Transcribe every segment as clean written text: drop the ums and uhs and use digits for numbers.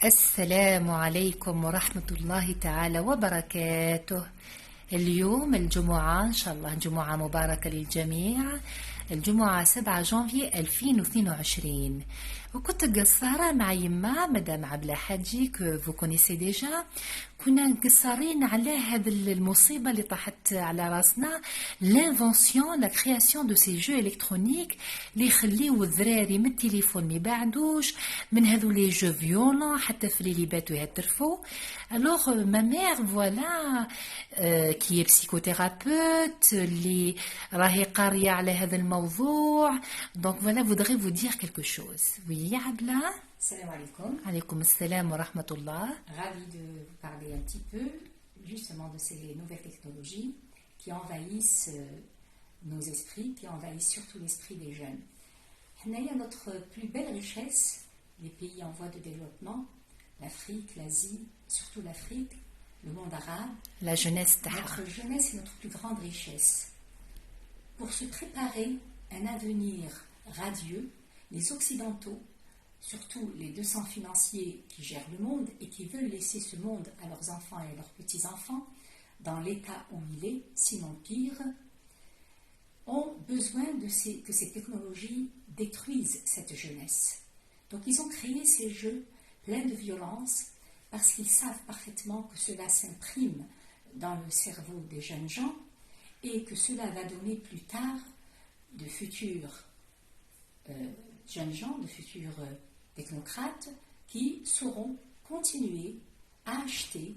السلام عليكم ورحمة الله تعالى وبركاته. اليوم الجمعة إن شاء الله جمعة مباركة للجميع. الجمعة 7 جانفي 2022 وكنت قصارة مع يما مدام عبلة حجي كو فو كونيسي ديجا. كنا قصارين على هذه المصيبة اللي طاحت على راسنا، لانفونسيون لا كرياسيون دو سي جو الكترونيك اللي يخليو الذراري من التليفون ما يبعدوش من هذو لي جو فيولون حتى في اللي باتو يهترفوا. Alors ma mère voilà qui est psychothérapeute اللي راهي قارية على هذا الموضوع. Donc voilà, voudrais vous dire quelque chose. Oui, Abla. Salam alaikum. Alaykoum assalam wa rahmatullah. Ravi de vous parler un petit peu justement de ces nouvelles technologies qui envahissent nos esprits, qui envahissent surtout l'esprit des jeunes. Hnaïa, notre plus belle richesse, les pays en voie de développement, l'Afrique, l'Asie, surtout l'Afrique, le monde arabe. La jeunesse taha. Notre jeunesse est notre plus grande richesse. Pour se préparer un avenir radieux, les Occidentaux, surtout les 200 financiers qui gèrent le monde et qui veulent laisser ce monde à leurs enfants et à leurs petits-enfants, dans l'état où il est, sinon pire, ont besoin que ces technologies détruisent cette jeunesse. Donc ils ont créé ces jeux pleins de violence parce qu'ils savent parfaitement que cela s'imprime dans le cerveau des jeunes gens et que cela va donner plus tard de futurs jeunes gens, de futurs technocrates qui sauront continuer à acheter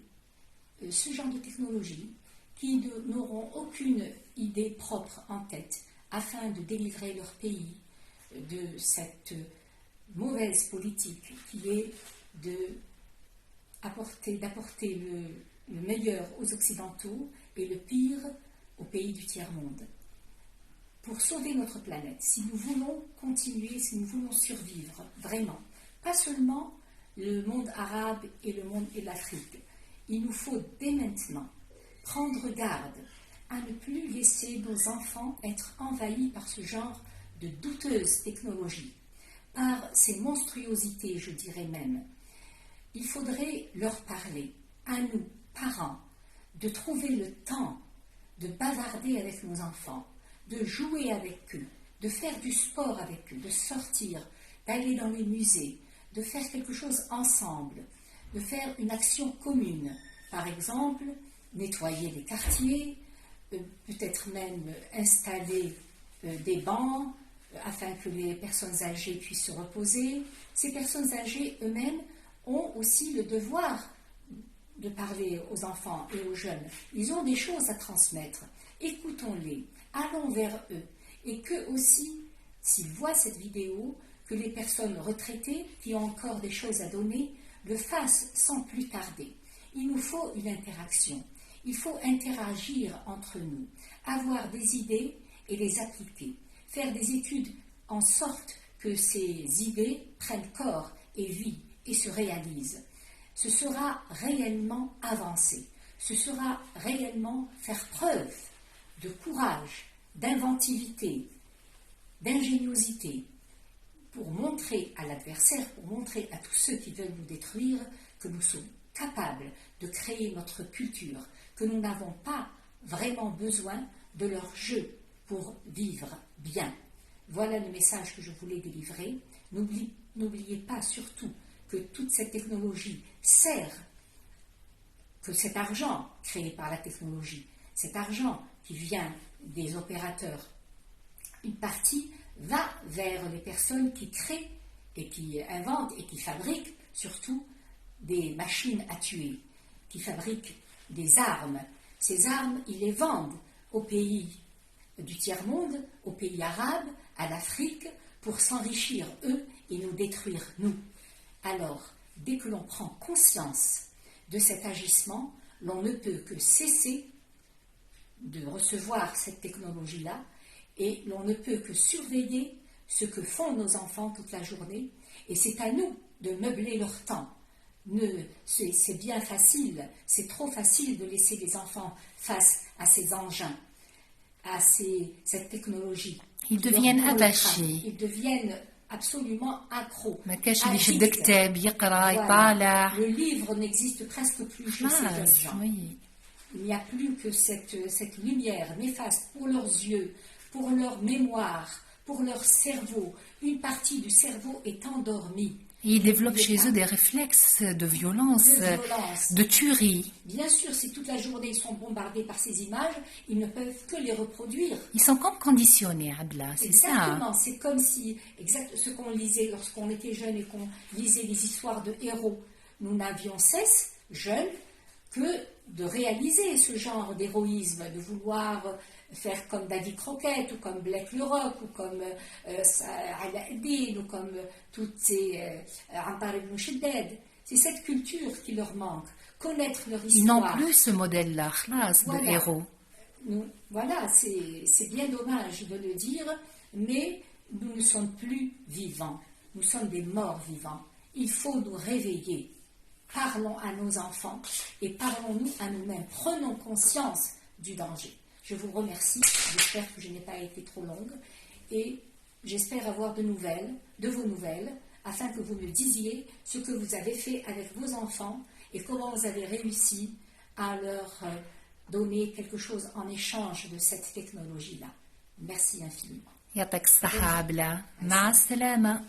ce genre de technologie, qui n'auront aucune idée propre en tête afin de délivrer leur pays de cette mauvaise politique qui est d'apporter le meilleur aux Occidentaux et le pire aux pays du tiers-monde. Pour sauver notre planète, si nous voulons continuer, si nous voulons survivre vraiment, pas seulement le monde arabe et le monde et l'Afrique, il nous faut dès maintenant prendre garde à ne plus laisser nos enfants être envahis par ce genre de douteuses technologies, par ces monstruosités, je dirais même. Il faudrait leur parler, à nous, parents, de trouver le temps de bavarder avec nos enfants, de jouer avec eux, de faire du sport avec eux, de sortir, d'aller dans les musées, de faire quelque chose ensemble, de faire une action commune. Par exemple, nettoyer les quartiers, peut-être même installer des bancs afin que les personnes âgées puissent se reposer. Ces personnes âgées eux-mêmes ont aussi le devoir de parler aux enfants et aux jeunes. Ils ont des choses à transmettre. Écoutons-les, allons vers eux. Et que aussi, s'ils voient cette vidéo, que les personnes retraitées qui ont encore des choses à donner le fassent sans plus tarder. Il nous faut une interaction. Il faut interagir entre nous, avoir des idées et les appliquer, faire des études en sorte que ces idées prennent corps et vie et se réalisent. Ce sera réellement avancer, ce sera réellement faire preuve de courage, d'inventivité, d'ingéniosité, pour montrer à l'adversaire, pour montrer à tous ceux qui veulent nous détruire que nous sommes capables de créer notre culture, que nous n'avons pas vraiment besoin de leur jeu pour vivre bien. Voilà le message que je voulais délivrer. N'oubliez pas surtout que toute cette technologie sert, que cet argent créé par la technologie, cet argent qui vient des opérateurs, une partie va vers les personnes qui créent et qui inventent et qui fabriquent surtout des machines à tuer, qui fabriquent des armes. Ces armes, ils les vendent aux pays du tiers-monde, aux pays arabes, à l'Afrique, pour s'enrichir eux et nous détruire nous. Alors, dès que l'on prend conscience de cet agissement, l'on ne peut que cesser de recevoir cette technologie-là et l'on ne peut que surveiller ce que font nos enfants toute la journée et c'est à nous de meubler leur temps. C'est bien facile, c'est trop facile de laisser les enfants face à ces engins, à cette technologie. Ils deviennent attachés. Ils deviennent absolument accro. ما كانش اللي يشد Addict. كتاب يقرا Voilà. يطالع. Le livre n'existe presque plus chez ces jeunes خلاص gens. وي. Il n'y a plus que cette lumière néfaste pour leurs yeux, pour leur mémoire, pour leur cerveau. Une partie du cerveau est endormie. Et ils développent chez eux des réflexes de violence, de tuerie. Bien sûr, si toute la journée ils sont bombardés par ces images, ils ne peuvent que les reproduire. Ils sont comme conditionnés, Abla, c'est ça. Exactement, c'est comme si, ce qu'on lisait lorsqu'on était jeune et qu'on lisait les histoires de héros, nous n'avions cesse, jeunes, que de réaliser ce genre d'héroïsme, de vouloir faire comme Davy Crockett, ou comme Black le Rock, ou comme Aladdin, ou comme toutes ces Ammar ibn Shaddad. C'est cette culture qui leur manque, connaître leur histoire. Ils n'ont plus ce modèle-là, khlas, de Voilà. héros. Voilà, c'est bien dommage de le dire, mais nous ne sommes plus vivants. Nous sommes des morts vivants. Il faut nous réveiller. Parlons à nos enfants et parlons-nous à nous-mêmes. Prenons conscience du danger. Je vous remercie. J'espère que je n'ai pas été trop longue et j'espère avoir de vos nouvelles, afin que vous me disiez ce que vous avez fait avec vos enfants et comment vous avez réussi à leur donner quelque chose en échange de cette technologie-là. Merci infiniment. يعطيك الصحة عبلة. مع السلامة.